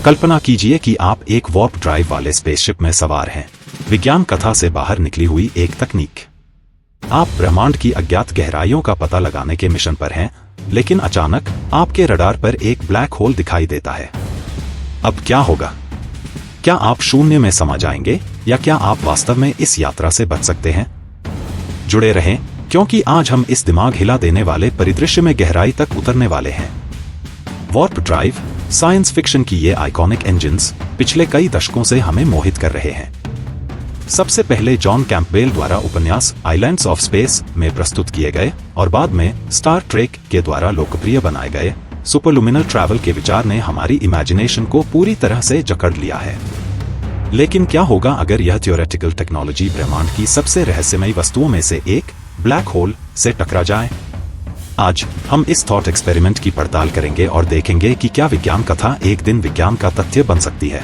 कल्पना कीजिए कि आप एक वार्प ड्राइव वाले स्पेसशिप में सवार हैं, विज्ञान कथा से बाहर निकली हुई एक तकनीक। आप ब्रह्मांड की अज्ञात गहराइयों का पता लगाने के मिशन पर हैं, लेकिन अचानक आपके रडार पर एक ब्लैक होल दिखाई देता है। अब क्या होगा? क्या आप शून्य में समा जाएंगे या क्या आप वास्तव में इस यात्रा से बच सकते हैं? जुड़े रहें, क्योंकि आज हम इस दिमाग हिला देने वाले परिदृश्य में गहराई तक उतरने वाले हैं। वार्प ड्राइव, साइंस फिक्शन की ये आइकॉनिक इंजन्स पिछले कई दशकों से हमें मोहित कर रहे हैं। सबसे पहले जॉन कैंपबेल द्वारा उपन्यास आइलैंड्स ऑफ स्पेस में प्रस्तुत किए गए और बाद में स्टार ट्रेक के द्वारा लोकप्रिय बनाए गए सुपरलुमिनल ट्रैवल के विचार ने हमारी इमेजिनेशन को पूरी तरह से जकड़ लिया है। लेकिन क्या होगा अगर यह थियोरेटिकल टेक्नोलॉजी ब्रह्मांड की सबसे रहस्यमयी वस्तुओं में से एक ब्लैक होल से टकरा जाए? आज हम इस थॉट एक्सपेरिमेंट की पड़ताल करेंगे और देखेंगे कि क्या विज्ञान कथा एक दिन विज्ञान का तथ्य बन सकती है।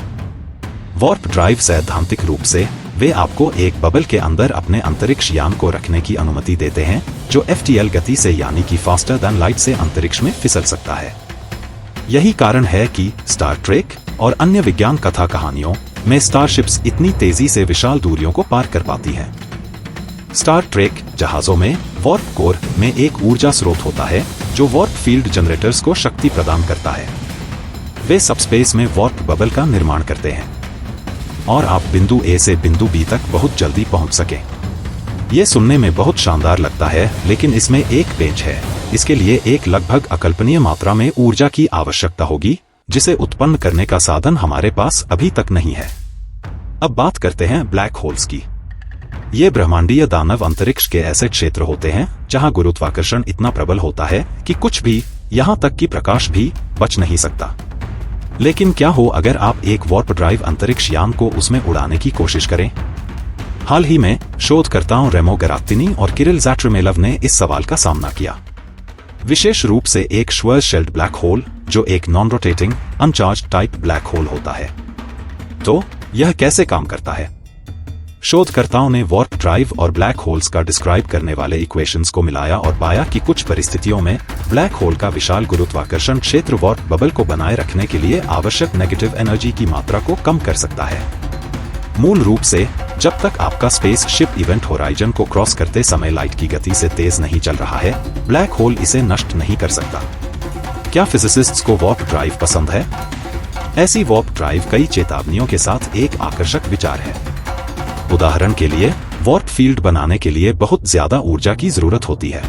वार्प ड्राइव सैद्धांतिक रूप से वे आपको एक बबल के अंदर अपने अंतरिक्ष यान को रखने की अनुमति देते हैं, जो FTL गति से यानी कि फास्टर देन लाइट से अंतरिक्ष में फिसल सकता है। यही कारण है कि स्टार ट्रेक और अन्य विज्ञान कथा कहानियों में स्टारशिप्स इतनी तेजी से विशाल दूरियों को पार कर पाती हैं। स्टार ट्रेक जहाजों में वार्प कोर में एक ऊर्जा स्रोत होता है जो वार्प फील्ड जनरेटर्स को शक्ति प्रदान करता है। वे सबस्पेस में वार्प बबल का निर्माण करते हैं और आप बिंदु A से बिंदु B तक बहुत जल्दी पहुंच सकें। ये सुनने में बहुत शानदार लगता है, लेकिन इसमें एक पेंच है। इसके लिए एक लगभग अकल्पनीय मात्रा में ऊर्जा की आवश्यकता होगी, जिसे उत्पन्न करने का साधन हमारे पास अभी तक नहीं है। अब बात करते हैं ब्लैक होल्स की। ये ब्रह्मांडीय दानव अंतरिक्ष के ऐसे क्षेत्र होते हैं जहां गुरुत्वाकर्षण इतना प्रबल होता है कि कुछ भी, यहां तक कि प्रकाश भी, बच नहीं सकता। लेकिन क्या हो अगर आप एक वार्प ड्राइव अंतरिक्ष यान को उसमें उड़ाने की कोशिश करें? हाल ही में शोधकर्ताओं रेमो गरात्तिनी और किरिल ज़ैट्रमेलव ने इस सवाल का सामना किया, विशेष रूप से एक श्वर्ज शेल्ड ब्लैक होल जो एक non rotating अनचार्ज type black hole होता है। तो यह कैसे काम करता है? शोधकर्ताओं ने वार्प ड्राइव और ब्लैक होल्स का डिस्क्राइब करने वाले इक्वेशंस को मिलाया और पाया कि कुछ परिस्थितियों में ब्लैक होल का विशाल गुरुत्वाकर्षण क्षेत्र वार्प बबल को बनाए रखने के लिए आवश्यक नेगेटिव एनर्जी की मात्रा को कम कर सकता है। मूल रूप से जब तक आपका स्पेस शिप इवेंट होराइजन को क्रॉस करते समय लाइट की गति से तेज नहीं चल रहा है, ब्लैक होल इसे नष्ट नहीं कर सकता। क्या फिजिसिस्ट्स को वार्प ड्राइव पसंद है? ऐसी वार्प ड्राइव कई चेतावनियों के साथ एक आकर्षक विचार है। उदाहरण के लिए, वार्प फील्ड बनाने के लिए बहुत ज्यादा ऊर्जा की जरूरत होती है।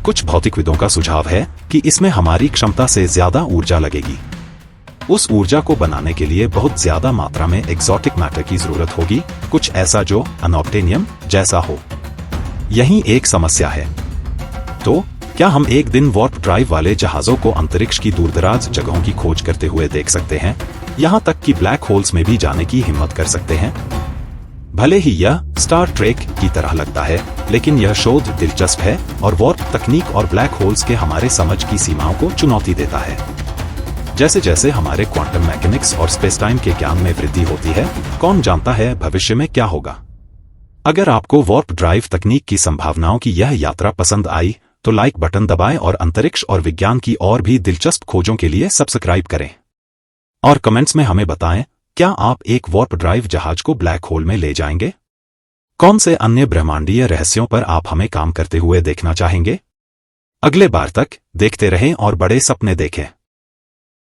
कुछ भौतिकविदों का सुझाव है कि इसमें हमारी क्षमता से ज्यादा ऊर्जा लगेगी। उस ऊर्जा को बनाने के लिए बहुत ज्यादा मात्रा में एक्सोटिक मैटर की जरूरत होगी, कुछ ऐसा जो अनऑब्टेनियम जैसा हो। यही एक समस्या है। तो क्या हम एक दिन वार्प ड्राइव वाले जहाजों को अंतरिक्ष की दूरदराज जगहों की खोज करते हुए देख सकते हैं, यहां तक कि ब्लैक होल्स में भी जाने की हिम्मत कर सकते हैं? भले ही यह स्टार ट्रेक की तरह लगता है, लेकिन यह शोध दिलचस्प है और वार्प तकनीक और ब्लैक होल्स के हमारे समझ की सीमाओं को चुनौती देता है। जैसे जैसे हमारे क्वांटम मैकेनिक्स और स्पेस टाइम के ज्ञान में वृद्धि होती है, कौन जानता है भविष्य में क्या होगा। अगर आपको वार्प ड्राइव तकनीक की संभावनाओं की यह यात्रा पसंद आई, तो लाइक बटन दबाएं और अंतरिक्ष और विज्ञान की और भी दिलचस्प खोजों के लिए सब्सक्राइब करें। और कमेंट्स में हमें बताएं, क्या आप एक वार्प ड्राइव जहाज को ब्लैक होल में ले जाएंगे? कौन से अन्य ब्रह्मांडीय रहस्यों पर आप हमें काम करते हुए देखना चाहेंगे? अगले बार तक देखते रहें और बड़े सपने देखें।